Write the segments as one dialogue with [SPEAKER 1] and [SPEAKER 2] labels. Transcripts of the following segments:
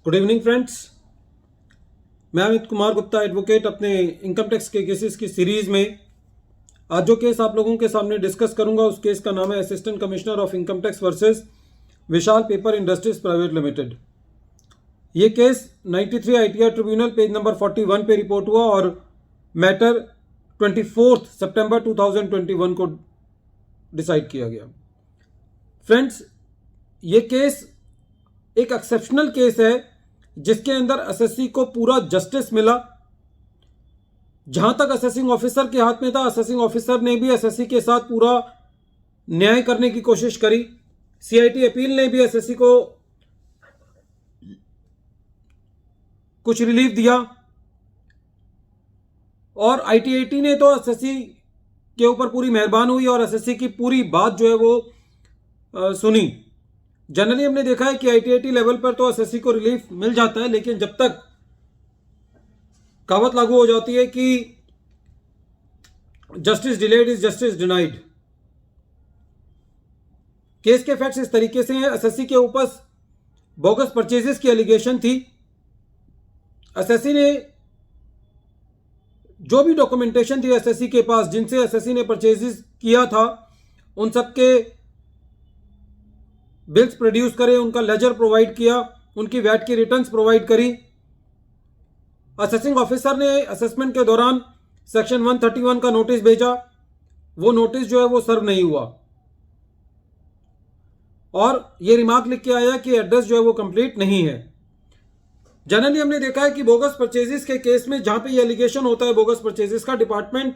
[SPEAKER 1] Good evening friends. मैं Amit Kumar Gupta advocate अपने income tax के केसेस की सीरीज में आज जो केस आप लोगों के सामने डिस्कस करूंगा उस केस का नाम है assistant commissioner of income tax versus Vishal paper industries private limited. ये case 93 ITR tribunal page number 41 पे रिपोर्ट हुआ और मैटर 24 सितंबर 2021 को डिसाइड किया गया। फ्रेंड्स, ये केस एक एक्सेप्शनल केस है जिसके अंदर एसएससी को पूरा जस्टिस मिला। जहां तक असेसिंग ऑफिसर के हाथ में था, असेसिंग ऑफिसर ने भी एसएससी के साथ पूरा न्याय करने की कोशिश करी। सीआईटी अपील ने भी एसएससी को कुछ रिलीफ दिया और आईटीएटी ने तो एसएससी के ऊपर पूरी मेहरबान हुई और एसएससी की पूरी बात जो है वो सुनी। जनरली हमने देखा है कि आईटीएटी लेवल पर तो एसएससी को रिलीफ मिल जाता है, लेकिन जब तक कहावत लागू हो जाती है कि justice delayed is justice denied. Case के फैक्ट्स इस तरीके से हैं। एसएससी के ऊपर बोगस परचेजेस की एलिगेशन थी। एसएससी ने जो भी डॉक्यूमेंटेशन थी एसएससी के पास जिनसे एसएससी ने परचेजेस किया था, उन सबके बिल्स प्रोड्यूस करे, उनका लेजर प्रोवाइड किया, उनकी वैट की रिटर्न्स प्रोवाइड करी। असेसिंग ऑफिसर ने असेसमेंट के दौरान सेक्शन 131 का नोटिस भेजा। वो नोटिस जो है वो सर्व नहीं हुआ और ये रिमार्क लिख के आया कि एड्रेस जो है वो कंप्लीट नहीं है। जनरली हमने देखा है कि बोगस परचेजेस के केस में जहां पे ये एलिगेशन होता है बोगस परचेजेस का, डिपार्टमेंट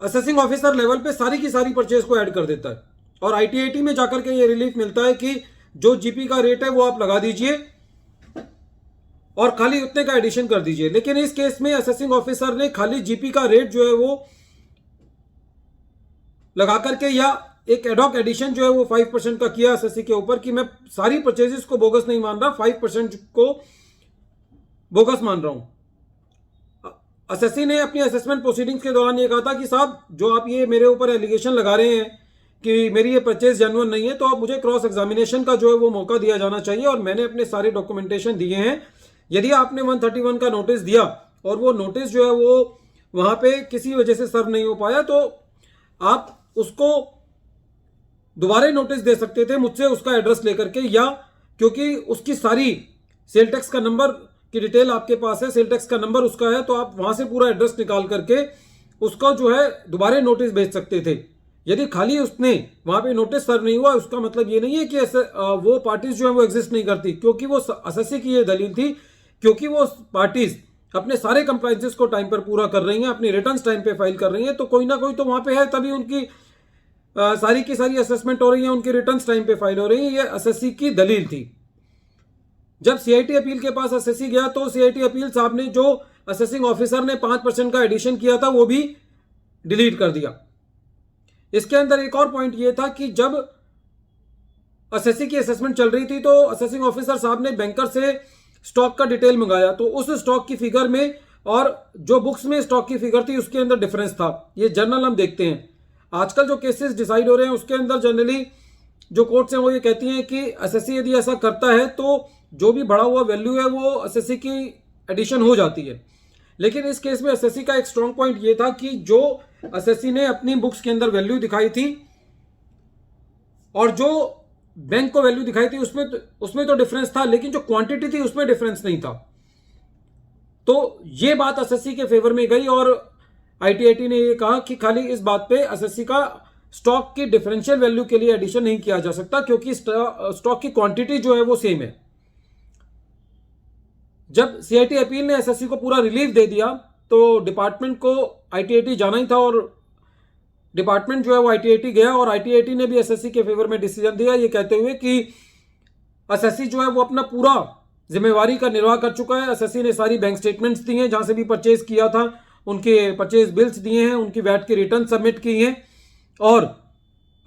[SPEAKER 1] असेसिंग ऑफिसर लेवल पे सारी की सारी परचेज को ऐड कर देता है और आईटीआईटी में जाकर के ये रिलीफ मिलता है कि जो जीपी का रेट है वो आप लगा दीजिए और खाली उतने का एडिशन कर दीजिए। लेकिन इस केस में असेसिंग ऑफिसर ने खाली जीपी का रेट जो है वो लगा करके या एक एडॉक एडिशन जो है वो 5% का किया एसएससी के ऊपर कि मैं सारी परचेजेस को बोगस नहीं मान रहा, 5% को बोगस मान रहा हूं। एसएससी ने अपनी असेसमेंट प्रोसीडिंग्स के दौरान ये कहा था कि साहब जो आप ये मेरे ऊपर एलिगेशन लगा रहे हैं कि मेरी ये परचेज जेन्युइन नहीं है, तो आप मुझे क्रॉस एग्जामिनेशन का जो है वो मौका दिया जाना चाहिए और मैंने अपने सारे डॉक्यूमेंटेशन दिए हैं। यदि आपने 131 का नोटिस दिया और वो नोटिस जो है वो वहां पे किसी वजह से सर्व नहीं हो पाया तो आप उसको दोबारा नोटिस दे सकते थे मुझसे उसका एड्रेस लेकर के, या क्योंकि उसकी सारी सेल टैक्स का नंबर की डिटेल आपके पास है, सेल टैक्स का नंबर उसका है, तो आप वहां से पूरा एड्रेस निकाल करके उसका जो है दोबारा नोटिस भेज सकते थे। यदि खाली उसने वहां पे नोटिस सर्व नहीं हुआ उसका मतलब ये नहीं है कि वो पार्टीज जो है वो एग्जिस्ट नहीं करती, क्योंकि वो एसएससी की ये दलील थी क्योंकि वो पार्टीज अपने सारे कंप्लायंसेस को टाइम पर पूरा कर रही हैं, अपनी रिटर्न्स टाइम पे फाइल कर रही हैं, तो कोई ना कोई तो वहां पे है, तभी उनकी सारी की सारी असेसमेंट हो रही है, उनकी रिटर्न्स टाइम पे फाइल हो रही है। ये एसएससी की दलील थी। जब सीआईटी अपील के पास एसएससी गया तो सीआईटी अपील साहब ने जो असेसिंग ऑफिसर ने 5% का एडिशन किया था वो भी डिलीट कर दिया। इसके अंदर एक और पॉइंट ये था कि जब एसएससी की असेसमेंट चल रही थी तो असेसिंग ऑफिसर साहब ने बैंकर से स्टॉक का डिटेल मंगाया, तो उस स्टॉक की फिगर में और जो बुक्स में स्टॉक की फिगर थी उसके अंदर डिफरेंस था। ये जर्नल हम देखते हैं। आजकल जो केसेस डिसाइड हो रहे हैं उसके अंदर जनरली जो कोर्ट्स हैं वो ये कहती हैं कि एसएससी यदि ऐसा करता है तो जो भी बढ़ा हुआ वैल्यू है वो एसएससी की एडिशन हो जाती है। लेकिन इस केस में एसएससी का एक स्ट्रॉन्ग पॉइंट ये था कि जो एसएससी ने अपनी बुक्स के अंदर वैल्यू दिखाई थी और जो बैंक को वैल्यू दिखाई थी उसमें तो डिफरेंस था, लेकिन जो क्वांटिटी थी उसमें डिफरेंस नहीं था। तो ये बात एसएससी के फेवर में गई और आईटीआईटी ने ये कहा कि खाली इस बात पे एसएससी का स्टॉक की डिफरेंशियल वैल्यू के लिए एडिशन नहीं किया जा सकता क्योंकि स्टॉक की क्वांटिटी जो है वो सेम है। जब सीआईटी अपील ने एसएससी को पूरा रिलीफ दे दिया तो डिपार्टमेंट को आईटीआईटी जाना ही था और डिपार्टमेंट जो है वो आईटीआईटी गया और आईटीआईटी ने भी एसएससी के फेवर में डिसीजन दिया, ये कहते हुए कि एसएससी जो है वो अपना पूरा जिम्मेवारी का निर्वाह कर चुका है। एसएससी ने सारी बैंक स्टेटमेंट्स दी हैं, जहां से भी परचेज किया था उनके परचेज बिल्स दिए हैं, उनकी वैट की रिटर्न सबमिट की हैं और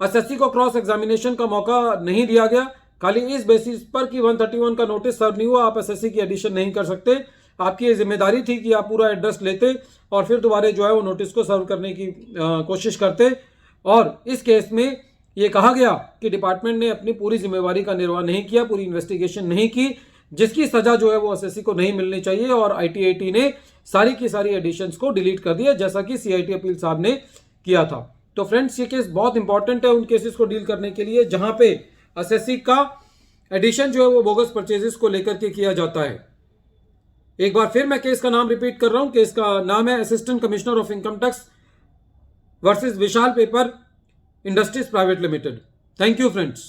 [SPEAKER 1] एसएससी को क्रॉस एग्जामिनेशन का मौका नहीं दिया गया। खाली इस बेसिस पर कि 131 का नोटिस सर्व नहीं हुआ, आप एसएससी की एडिशन नहीं कर सकते। आपकी ये जिम्मेदारी थी कि आप पूरा एड्रेस लेते और फिर दोबारा जो है वो नोटिस को सर्व करने की कोशिश करते। और इस केस में ये कहा गया कि डिपार्टमेंट ने अपनी पूरी जिम्मेवारी का निर्वाह नहीं किया, पूरी इन्वेस्टिगेशन नहीं की, जिसकी सजा जो है वो एसएससी को नहीं मिलनी चाहिए, और आईटीआईटी ने सारी की सारी एडिशंस को डिलीट कर दिया, जैसा कि सीआईटी अपील साहब ने किया था। तो फ्रेंड्स, ये केस बहुत इंपॉर्टेंट है उन केसेस को डील करने के लिए जहां पे एसएससी का एडिशन जो है वो बोगस परचेजेस को लेकर के किया जाता है। एक बार फिर मैं केस का नाम रिपीट कर रहा हूं। केस का नाम है assistant commissioner of income tax versus Vishal paper industries private limited. Thank you friends.